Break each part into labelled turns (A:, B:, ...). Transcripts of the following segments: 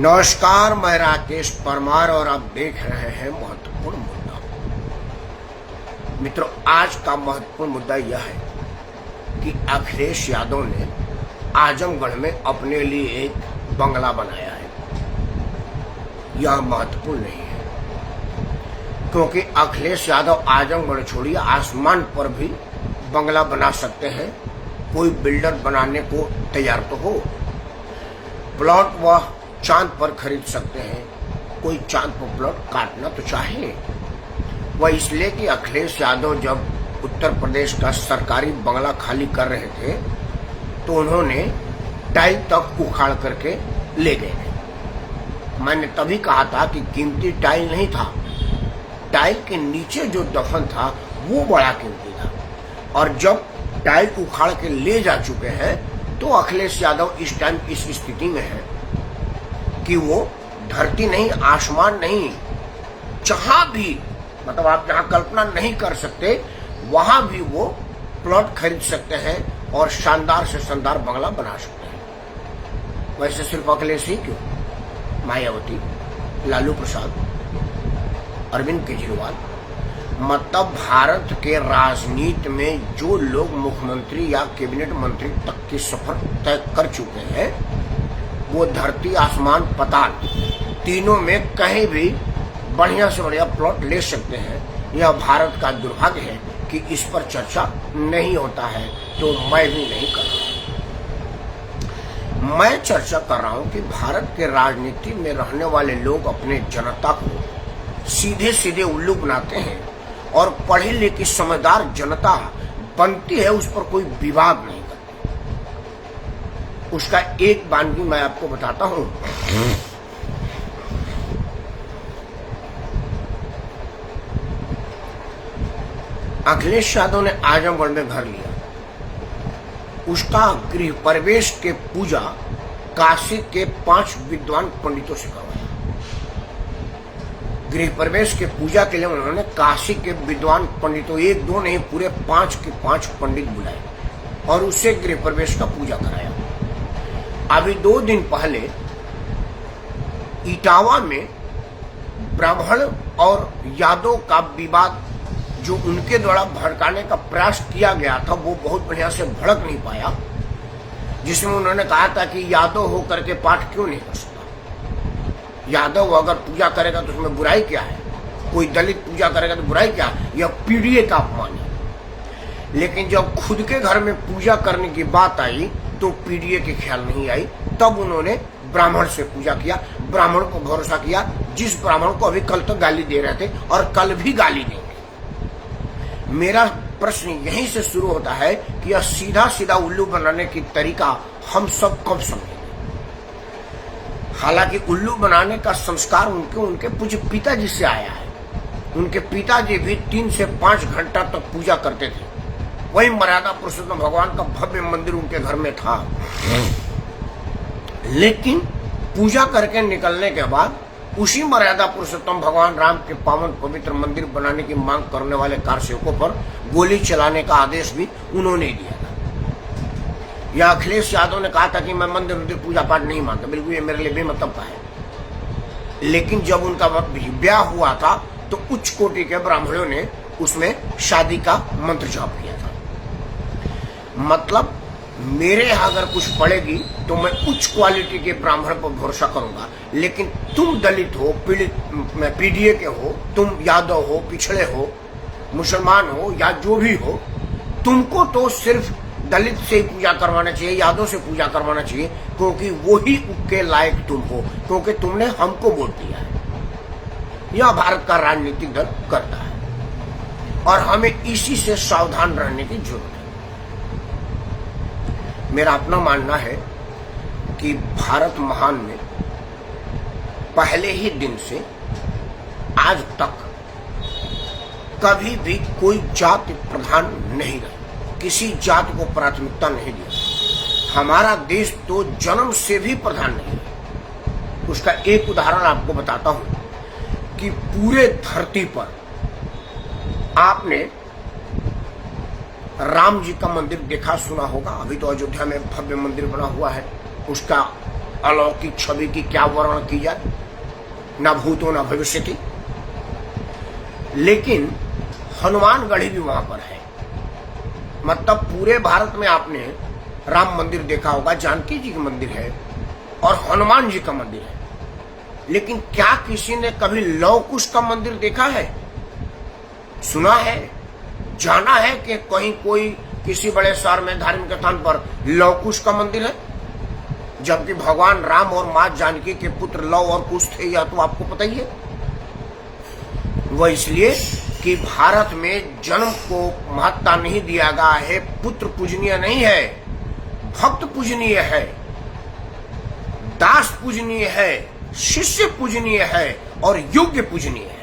A: नमस्कार, मैं राकेश परमार और आप देख रहे हैं महत्वपूर्ण मुद्दा। मित्रों, आज का महत्वपूर्ण मुद्दा यह है कि अखिलेश यादव ने आजमगढ़ में अपने लिए एक बंगला बनाया है। यह महत्वपूर्ण नहीं है क्योंकि अखिलेश यादव आजमगढ़ छोड़िए आसमान पर भी बंगला बना सकते हैं। कोई बिल्डर बनाने को तैयार तो हो। प्लॉट वह चांद पर खरीद सकते हैं, कोई चांद पर प्लॉट काटना तो चाहे। वह इसलिए कि अखिलेश यादव जब उत्तर प्रदेश का सरकारी बंगला खाली कर रहे थे तो उन्होंने टाइल तक उखाड़ करके ले गए। मैंने तभी कहा था कि कीमती टाइल नहीं था, टाइल के नीचे जो दफन था वो बड़ा कीमती था। और जब टाइल उखाड़ के ले जा चुके हैं तो अखिलेश यादव इस टाइम इस स्थिति में है कि वो धरती नहीं, आसमान नहीं, जहां भी, मतलब आप जहां कल्पना नहीं कर सकते वहां भी वो प्लॉट खरीद सकते हैं और शानदार से शानदार बंगला बना सकते हैं। वैसे सिर्फ अखिलेश ही क्यों, मायावती, लालू प्रसाद, अरविंद केजरीवाल, मतलब भारत के राजनीति में जो लोग मुख्यमंत्री या कैबिनेट मंत्री तक की सफर तय कर चुके हैं वो धरती, आसमान, पाताल तीनों में कहीं भी बढ़िया से बढ़िया प्लॉट ले सकते हैं। यह भारत का दुर्भाग्य है कि इस पर चर्चा नहीं होता है, तो मैं भी नहीं कर रहा। मैं चर्चा कर रहा हूं कि भारत के राजनीति में रहने वाले लोग अपने जनता को सीधे सीधे उल्लू बनाते हैं और पढ़ी लिखी समझदार जनता बनती है, उस पर कोई विवाद नहीं। उसका एक वानगी मैं आपको बताता हूं। अखिलेश यादव ने आजमगढ़ में घर लिया, उसका गृह प्रवेश के पूजा काशी के 5 विद्वान पंडितों से करवाया। गृह प्रवेश के पूजा के लिए उन्होंने काशी के विद्वान पंडितों, 1-2 नहीं, पूरे 5 के 5 पंडित बुलाए और उससे गृह प्रवेश का पूजा कराया। अभी 2 दिन पहले इटावा में ब्राह्मण और यादव का विवाद जो उनके द्वारा भड़काने का प्रयास किया गया था वो बहुत बढ़िया से भड़क नहीं पाया, जिसमें उन्होंने कहा था कि यादव होकर के पाठ क्यों नहीं कर सकता। यादव अगर पूजा करेगा तो उसमें बुराई क्या है, कोई दलित पूजा करेगा तो बुराई क्या है, यह पीढ़ी का अपमान है। लेकिन जब खुद के घर में पूजा करने की बात आई तो पीडीए के ख्याल नहीं आई। तब उन्होंने ब्राह्मण से पूजा किया, ब्राह्मण को भरोसा किया, जिस ब्राह्मण को अभी कल तक गाली दे रहे थे और कल भी गाली देंगे। मेरा प्रश्न यहीं से शुरू होता है कि यह सीधा सीधा उल्लू बनाने की तरीका हम सब कब समझेंगे। हालांकि उल्लू बनाने का संस्कार उनके पूज्य पिताजी से आया है। उनके पिताजी भी 3 से 5 घंटा तक पूजा करते थे। वही मर्यादा पुरुषोत्तम भगवान का भव्य मंदिर उनके घर में था। लेकिन पूजा करके निकलने के बाद उसी मर्यादा पुरुषोत्तम भगवान राम के पावन पवित्र मंदिर बनाने की मांग करने वाले कारसेवकों पर गोली चलाने का आदेश भी उन्होंने दिया था। यह अखिलेश यादव ने कहा था कि मैं मंदिर पूजा पाठ नहीं मानता, बिल्कुल ये मेरे लिए बेमतलब का है। लेकिन जब उनका ब्याह हुआ था तो उच्च कोटि के ब्राह्मणों ने उसमें शादी का मंत्र जाप किया था। मतलब मेरे यहाँ अगर कुछ पड़ेगी तो मैं उच्च क्वालिटी के ब्राह्मण पर भरोसा करूंगा, लेकिन तुम दलित हो, पीडीए के हो, तुम यादव हो, पिछड़े हो, मुसलमान हो या जो भी हो, तुमको तो सिर्फ दलित से ही पूजा करवाना चाहिए, यादव से पूजा करवाना चाहिए, क्योंकि वो ही के लायक तुम हो, क्योंकne तुमने हमको वोट दिया है। यह भारत का राजनीतिक दल करता है और हमें इसी से सावधान रहने की जरूरत है। मेरा अपना मानना है कि भारत महान में पहले ही दिन से आज तक कभी भी कोई जाति प्रधान नहीं रही, किसी जाति को प्राथमिकता नहीं दिया। हमारा देश तो जन्म से भी प्रधान नहीं है। उसका एक उदाहरण आपको बताता हूं कि पूरे धरती पर आपने राम जी का मंदिर देखा सुना होगा। अभी तो अयोध्या में भव्य मंदिर बना हुआ है, उसका अलौकिक छवि की क्या वर्णन की जाए, न भूतों न भविष्य की। लेकिन हनुमानगढ़ी भी वहां पर है। मतलब पूरे भारत में आपने राम मंदिर देखा होगा, जानकी जी का मंदिर है और हनुमान जी का मंदिर है, लेकिन क्या किसी ने कभी लव कुश का मंदिर देखा है? सुना है, जाना है कि कहीं कोई किसी बड़े शहर में धार्मिक स्थान पर लव कुश का मंदिर है? जबकि भगवान राम और मां जानकी के पुत्र लव और कुश थे, यह तो आपको पता ही है। वह इसलिए कि भारत में जन्म को महत्ता नहीं दिया गया है। पुत्र पूजनीय नहीं है, भक्त पूजनीय है, दास पूजनीय है, शिष्य पूजनीय है और योग्य पूजनीय है।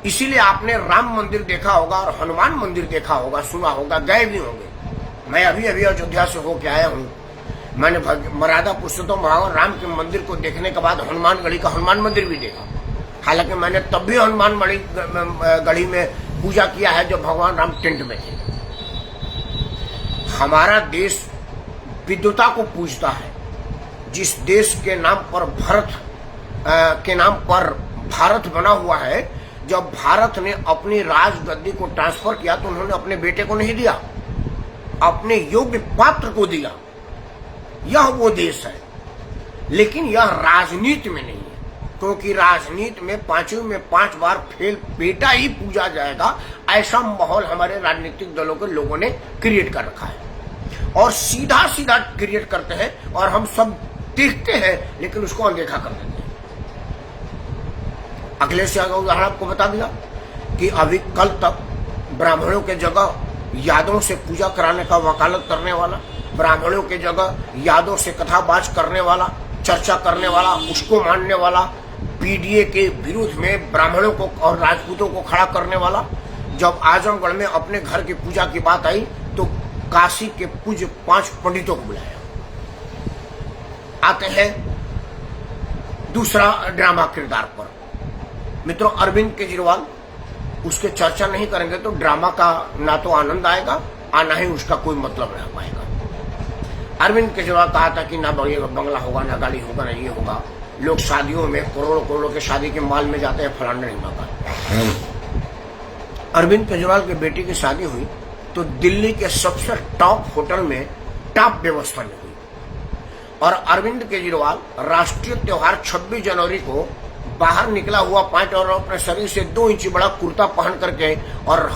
A: इसीलिए आपने राम मंदिर देखा होगा और हनुमान मंदिर देखा होगा, सुना होगा, गए भी होंगे। मैं अभी अभी अयोध्या से होके आया हूं। मैंने मर्यादा पुरुषोत्तम भगवान राम के मंदिर को देखने के बाद हनुमानगढ़ी का हनुमान मंदिर भी देखा। हालांकि मैंने तब भी हनुमानगढ़ी में पूजा किया है जब भगवान राम टेंट में थे। हमारा देश विद्वता को पूजता है। जिस देश के नाम पर भारत बना हुआ है, जब भारत ने अपनी राजगद्दी को ट्रांसफर किया तो उन्होंने अपने बेटे को नहीं दिया, अपने योग्य पात्र को दिया। यह वो देश है। लेकिन यह राजनीति में नहीं है, क्योंकि राजनीति में 5वीं में 5 बार फेल बेटा ही पूजा जाएगा, ऐसा माहौल हमारे राजनीतिक दलों के लोगों ने क्रिएट कर रखा है और सीधा सीधा क्रिएट करते हैं और हम सब देखते हैं लेकिन उसको अनदेखा कर देते हैं। अखिलेश यादव का उदाहरण आपको बता दिया कि अभी कल तक ब्राह्मणों के जगह यादों से पूजा कराने का वकालत करने वाला, ब्राह्मणों के जगह यादों से कथाबाज करने वाला, चर्चा करने वाला, उसको मानने वाला, पीडीए के विरुद्ध में ब्राह्मणों को और राजपूतों को खड़ा करने वाला, जब आजमगढ़ में अपने घर की पूजा की बात आई तो काशी के पूज्य 5 पंडितों को बुलाया। आते हैं दूसरा ड्रामा किरदार पर। मित्रों, अरविंद केजरीवाल, उसके चर्चा नहीं करेंगे तो ड्रामा का ना तो आनंद आएगा और ना ही उसका कोई मतलब रह पाएगा। अरविंद केजरीवाल कहा था कि ना बंगला होगा, ना गाड़ी होगा, ना ये होगा। लोग शादियों में करोड़ों करोड़ों के शादी के माल में जाते हैं, फलाना नहीं होगा। अरविंद केजरीवाल के बेटी की शादी हुई तो दिल्ली के सबसे टॉप होटल में टॉप व्यवस्था में हुई और अरविंद केजरीवाल राष्ट्रीय त्योहार 26 जनवरी को बाहर निकला हुआ 5 और अपने शरीर से 2 इंच बड़ा कुर्ता पहन करके और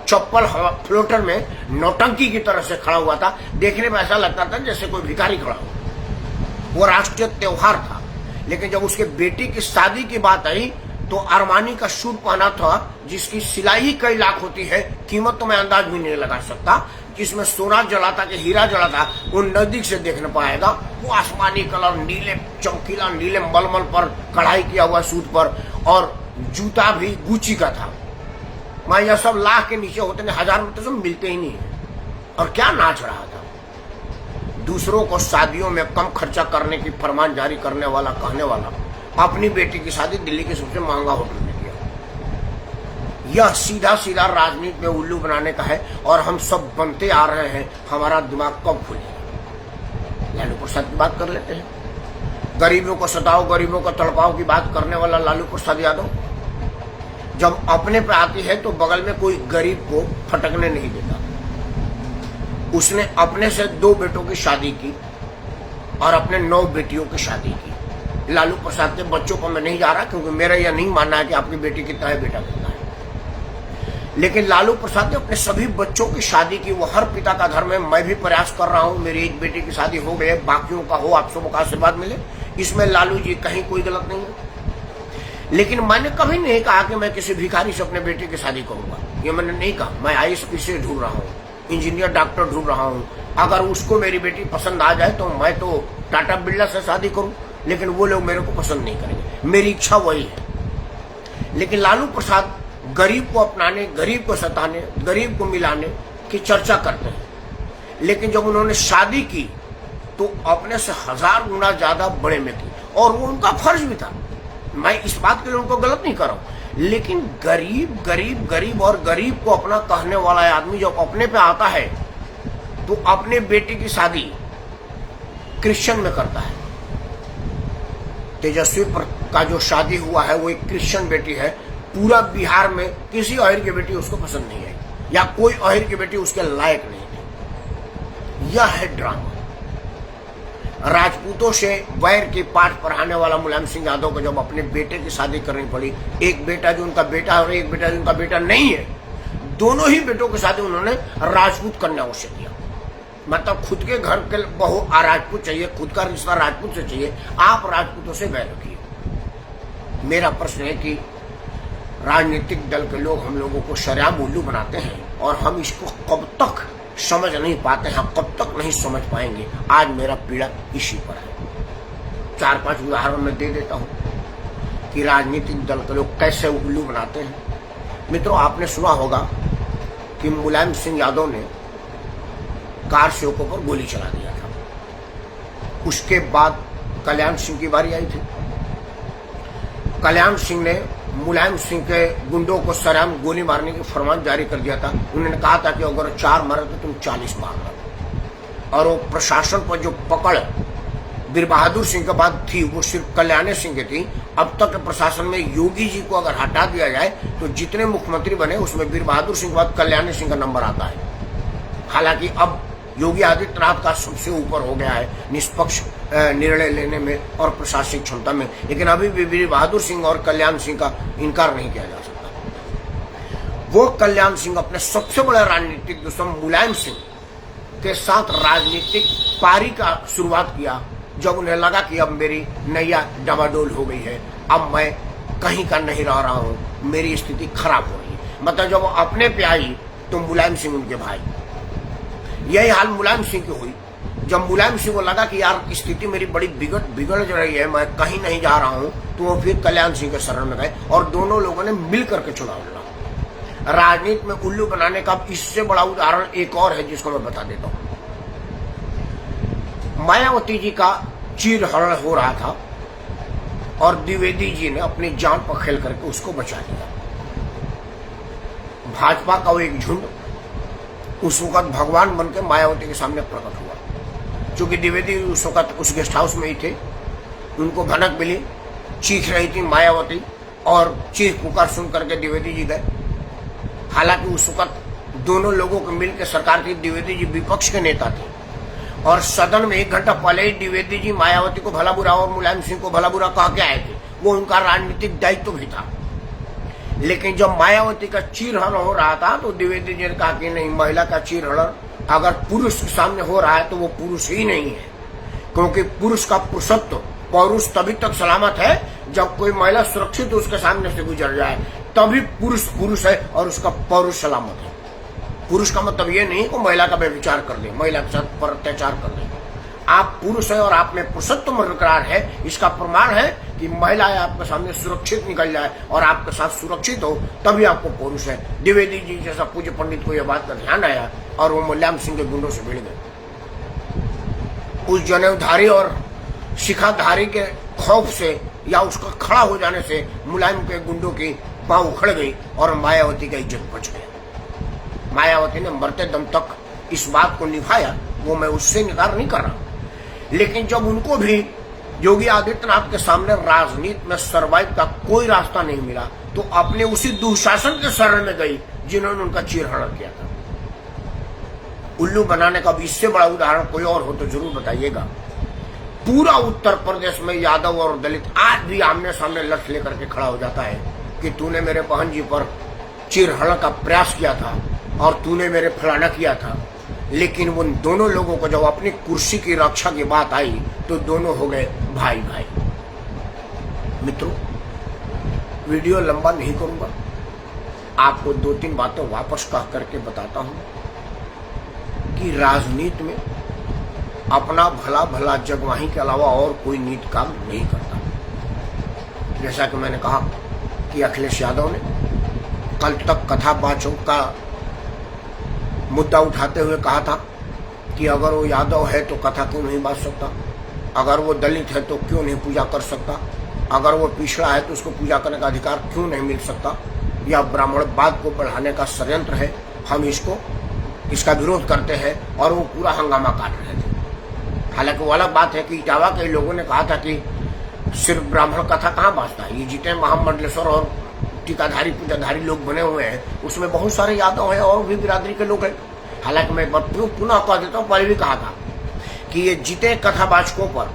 A: चप्पल फ्लोटर में नौटंकी की तरह से खड़ा हुआ था। देखने में ऐसा लगता था जैसे कोई भिखारी खड़ा हो। वो राष्ट्रीय त्योहार था। लेकिन जब उसके बेटी की शादी की बात आई तो अरमानी का सूट पहना था जिसकी सिलाई ही कई लाख होती है, कीमत तो मैं अंदाज भी नहीं लगा सकता। जिसमें सोना जला था कि हीरा जला था वो नजदीक से देखने पाएगा। वो आसमानी कलर, नीले चमकीला नीले मलमल पर कढ़ाई किया हुआ सूट पर, और जूता भी गुची का था। मैं यह सब लाख के नीचे होते हैं, 1000 में तो सब मिलते ही नहीं है। और क्या नाच रहा था। दूसरों को शादियों में कम खर्चा करने की फरमान जारी करने वाला, कहने वाला, अपनी बेटी की शादी दिल्ली के सबसे महंगा होटल में किया। यह सीधा सीधा राजनीति में उल्लू बनाने का है और हम सब बनते आ रहे हैं। हमारा दिमाग कब खुलेगा? लालू प्रसाद की बात कर लेते हैं। गरीबों को सताओ, गरीबों को तड़पाओ की बात करने वाला लालू प्रसाद यादव जब अपने पे आती है तो बगल में कोई गरीब को फटकने नहीं देता। उसने अपने से 2 बेटों की शादी की और अपने 9 बेटियों की शादी की। लालू प्रसाद के बच्चों को मैं नहीं जा रहा क्योंकि मेरा यह नहीं मानना है कि आपकी बेटी कितना है, बेटा कितना है। लेकिन लालू प्रसाद ने अपने सभी बच्चों की शादी की। वो हर पिता का धर्म है। मैं भी प्रयास कर रहा हूं मेरी एक बेटी की शादी हो गई, बाकियों का हो, आप सबों का आशीर्वाद मिले। इसमें लालू जी कहीं कोई गलत नहीं है। लेकिन मैंने कभी नहीं कहा कि मैं किसी भिखारी से अपने बेटे की शादी करूंगा। ये मैंने नहीं कहा। मैं ISP ढूंढ रहा हूँ, इंजीनियर डॉक्टर ढूंढ रहा हूँ। अगर उसको मेरी बेटी पसंद आ जाए तो मैं तो टाटा बिरला से शादी करूं, लेकिन वो लोग मेरे को पसंद नहीं करेंगे। मेरी इच्छा वही है। लेकिन लालू प्रसाद गरीब को अपनाने, गरीब को सताने, गरीब को मिलाने की चर्चा करते हैं। लेकिन जब उन्होंने शादी की तो अपने से 1000 गुना ज्यादा बड़े में की और वो उनका फर्ज भी था। मैं इस बात के लिए उनको गलत नहीं कर रहा हूं। लेकिन गरीब गरीब गरीब और गरीब को अपना कहने वाला आदमी जब अपने पे आता है तो अपने बेटे की शादी क्रिश्चियन में करता है, तेजस्वी का जो शादी हुआ है वो एक क्रिश्चियन बेटी है। पूरा बिहार में किसी अहिर की बेटी उसको पसंद नहीं आई, या कोई अहिर की बेटी उसके लायक नहीं थी। यह है ड्रामा। राजपूतों से वैर की पाठ पढ़ाने वाला मुलायम सिंह यादव को जब अपने बेटे की शादी करनी पड़ी, एक बेटा जो उनका बेटा और एक बेटा जो उनका बेटा नहीं है, दोनों ही बेटों की शादी उन्होंने राजपूत कन्याओं से किया। मतलब खुद के घर के बहू राजपूत चाहिए, खुद का रिश्ता राजपूत से चाहिए, आप राजपूतों से वैर रखिए। मेरा प्रश्न है कि राजनीतिक दल के लोग हम लोगों को शरेआम उल्लू बनाते हैं और हम इसको कब तक समझ नहीं पाते हैं, कब तक नहीं समझ पाएंगे। आज मेरा पीड़ा इसी पर है। 4-5 उदाहरण मैं दे देता हूं कि राजनीतिक दल के लोग कैसे उल्लू बनाते हैं। मित्रों, आपने सुना होगा कि मुलायम सिंह यादव ने कार सेवकों पर गोली चला दिया था। उसके बाद कल्याण सिंह की बारी आई थी। कल्याण सिंह ने मुलायम सिंह के गुंडों को सरेआम गोली मारने की फरमान जारी कर दिया था। उन्होंने कहा था कि अगर 4 मारे तो तुम 40 मारना। और वो प्रशासन पर जो पकड़ वीर बहादुर सिंह के बाद थी वो सिर्फ कल्याण सिंह की थी। अब तक के प्रशासन में योगी जी को अगर हटा दिया जाए तो जितने मुख्यमंत्री बने उसमें वीर बहादुर सिंह के बाद कल्याण सिंह का नंबर आता है। हालांकि अब योगी आदित्यनाथ का सबसे ऊपर हो गया है निष्पक्ष निर्णय लेने में और प्रशासनिक क्षमता में, लेकिन अभी भी वीर बहादुर सिंह और कल्याण सिंह का इनकार नहीं किया जा सकता। वो कल्याण सिंह अपने सबसे बड़े राजनीतिक दुश्मन मुलायम सिंह के साथ राजनीतिक पारी का शुरुआत किया जब उन्हें लगा कि अब मेरी नैया डबाडोल हो गई है, अब मैं कहीं का नहीं रह रहा हूं, मेरी स्थिति खराब हो रही है। मतलब जब वो अपने पे आई तो मुलायम सिंह उनके भाई। यही हाल मुलायम सिंह की हुई। जब मुलायम सिंह को लगा कि यार स्थिति मेरी बड़ी बिगड़ रही है, मैं कहीं नहीं जा रहा हूं, तो वो फिर कल्याण सिंह के शरण में गए और दोनों लोगों ने मिल करके चुनाव लड़ा। राजनीति में उल्लू बनाने का इससे बड़ा उदाहरण एक और है जिसको मैं बता देता हूं। मायावती जी का चीरहरण हो रहा था और द्विवेदी जी ने अपनी जान पर खेल करके उसको बचा लिया। भाजपा का वो एक झुंड उस वक्त भगवान बनकर मायावती के सामने प्रकट हुआ। चूंकि द्विवेदी उस वक्त उस गेस्ट हाउस में ही थे, उनको भनक मिली, चीख रही थी मायावती और चीख पुकार सुन करके द्विवेदी जी गए। हालांकि उस वक्त दोनों लोगों को मिलकर सरकार की, द्विवेदी जी विपक्ष के नेता थे और सदन में 1 घंटा पहले ही द्विवेदी जी मायावती को भला बुरा और मुलायम सिंह को भला बुरा कह के आए थे। वो उनका राजनीतिक दायित्व भी था। लेकिन जब मायावती का चीरहरण हो रहा था तो द्विवेदी जी ने कहा कि नहीं, महिला का चीरहरण अगर पुरुष के सामने हो रहा है तो वो पुरुष ही नहीं है, क्योंकि पुरुष का पुरुषत्व, पौरुष तभी तक सलामत है जब कोई महिला सुरक्षित उसके सामने से गुजर जाए, तभी पुरुष पुरुष है और उसका पौरुष सलामत है। पुरुष का मतलब ये नहीं कि महिला का व्यभिचार कर दे, महिला के साथ पर अत्याचार कर दे। आप पुरुष है और आप में पुरुषत्व बरकरार है, इसका प्रमाण है कि महिला आपके सामने सुरक्षित निकल जाए और आपके साथ सुरक्षित हो, तभी आपको पुरुष है। द्विवेदी जी जैसा पूज्य पंडित को यह बात का ध्यान आया और वो मुलायम सिंह के गुंडों से भिड़ गए। उस जनेऊधारी और शिखाधारी के खौफ से या उसका खड़ा हो जाने से मुलायम के गुंडों की पांव उखड़ गई और मायावती का इज्जत बच गया। मायावती ने मरते दम तक इस बात को निभाया, वो मैं उससे इनकार नहीं कर रहा। लेकिन जब उनको भी योगी आदित्यनाथ के सामने राजनीति में सर्वाइव का कोई रास्ता नहीं मिला तो अपने उसी दुशासन के शरण में गई जिन्होंने उनका चीरहरण किया था। उल्लू बनाने का भी इससे बड़ा उदाहरण कोई और हो तो जरूर बताइएगा। पूरा उत्तर प्रदेश में यादव और दलित आज भी आमने सामने लठ लेकर के खड़ा हो जाता है कि तूने मेरे बहन जी पर चीरहरण का प्रयास किया था और तूने मेरे फलाना किया था। लेकिन उन दोनों लोगों को जब अपनी कुर्सी की रक्षा की बात आई तो दोनों हो गए भाई भाई। मित्रों, वीडियो लंबा नहीं करूंगा, आपको 2-3 बातें वापस कह करके बताता हूं कि राजनीति में अपना भला भला जगवाही के अलावा और कोई नीत काम नहीं करता। जैसा कि मैंने कहा कि अखिलेश यादव ने कल तक कथा बाचों का मुद्दा उठाते हुए कहा था कि अगर वो यादव है तो कथा क्यों नहीं बांट सकता, अगर वो दलित है तो क्यों नहीं पूजा कर सकता, अगर वो पिछड़ा है तो उसको पूजा करने का अधिकार क्यों नहीं मिल सकता। यह ब्राह्मणवाद को बढ़ाने का षड्यंत्र है। हम इसका विरोध करते हैं और वो पूरा हंगामा काट रहे थे। हालांकि वो अलग बात है कि इटावा के लोगों ने कहा था कि सिर्फ ब्राह्मण कथा कहाँ बाँचता है। ये जितने महामंडलेश्वर और टीकाधारी पूजाधारी लोग बने हुए हैं उसमें बहुत सारे यादव हैं और भी बिरादरी के लोग हैं। हालांकि मैं पुनः कह देता हूँ, पहले भी कहा था कि ये जितने कथावाचकों पर,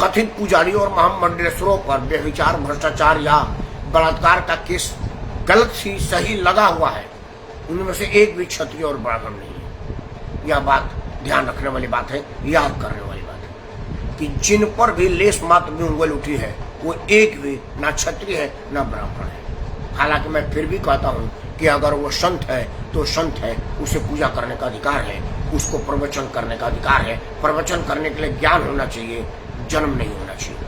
A: कथित पुजारियों और महामंडलेश्वरों पर व्यभिचार, भ्रष्टाचार या बलात्कार का केस गलत ही सही लगा हुआ है, उनमें से एक भी क्षत्रिय और ब्राह्मण नहीं है। यह बात ध्यान रखने वाली बात है, याद करने वाली बात है कि जिन पर भी लेस मात्र भी उंगल उठी है वो एक भी ना क्षत्रिय है ना ब्राह्मण है। हालांकि मैं फिर भी कहता हूँ कि अगर वो संत है तो संत है, उसे पूजा करने का अधिकार है, उसको प्रवचन करने का अधिकार है। प्रवचन करने के लिए ज्ञान होना चाहिए, जन्म नहीं होना चाहिए।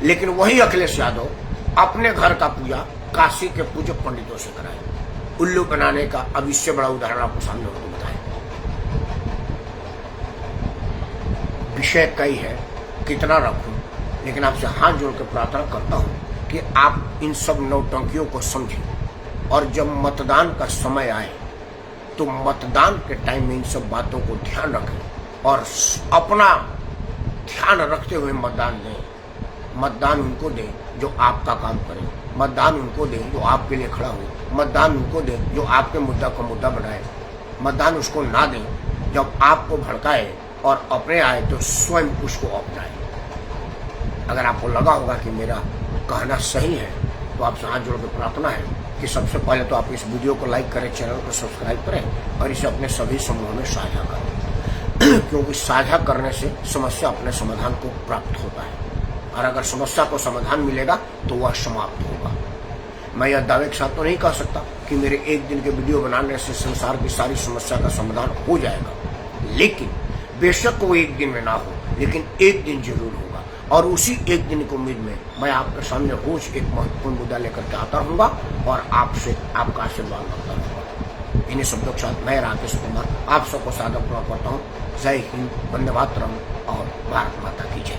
A: लेकिन वही अखिलेश यादव अपने घर का पूजा काशी के पूजक पंडितों से कराए। उल्लू बनाने का अब इससे बड़ा उदाहरण आपको सामने होकर बताएं। विषय कई है, कितना रखूं, लेकिन आपसे हाथ जोड़ के प्रार्थना करता हूं कि आप इन सब नौटंकियों को समझें और जब मतदान का समय आए तो मतदान के टाइम में इन सब बातों को ध्यान रखें और अपना ध्यान रखते हुए मतदान दें। मतदान उनको दें जो आपका काम करें, मतदान उनको दें जो आपके लिए खड़ा हो, मतदान उनको दें जो आपके मुद्दा को मुद्दा बनाए। मतदान उसको ना दें जब आपको भड़काए और अपने आए तो स्वयं उसको अपनाए। अगर आपको लगा होगा कि मेरा कहना सही है तो आपसे हाथ जोड़ के प्रार्थना है कि सबसे पहले तो आप इस वीडियो को लाइक करें, चैनल को सब्सक्राइब करें और इसे अपने सभी समूहों में साझा करें क्योंकि साझा करने से समस्या अपने समाधान को प्राप्त होता है और अगर समस्या को समाधान मिलेगा तो वह समाप्त होगा। मैं यह दावे के साथ तो नहीं कह सकता कि मेरे एक दिन के वीडियो बनाने से संसार की सारी समस्या का समाधान हो जाएगा, लेकिन बेशक वो एक दिन में ना हो, लेकिन एक दिन जरूर होगा और उसी एक दिन की उम्मीद में मैं आपके सामने रोज एक महत्वपूर्ण मुद्दा लेकर के आता रहूंगा और आपसे आपका आशीर्वाद मांगता रहूंगा। इन्हीं शब्दों के साथ मैं राकेश कुमार आप सबको सादर प्रणाम करता हूँ। जय हिंद, वंदे मातरम और भारत माता की जय।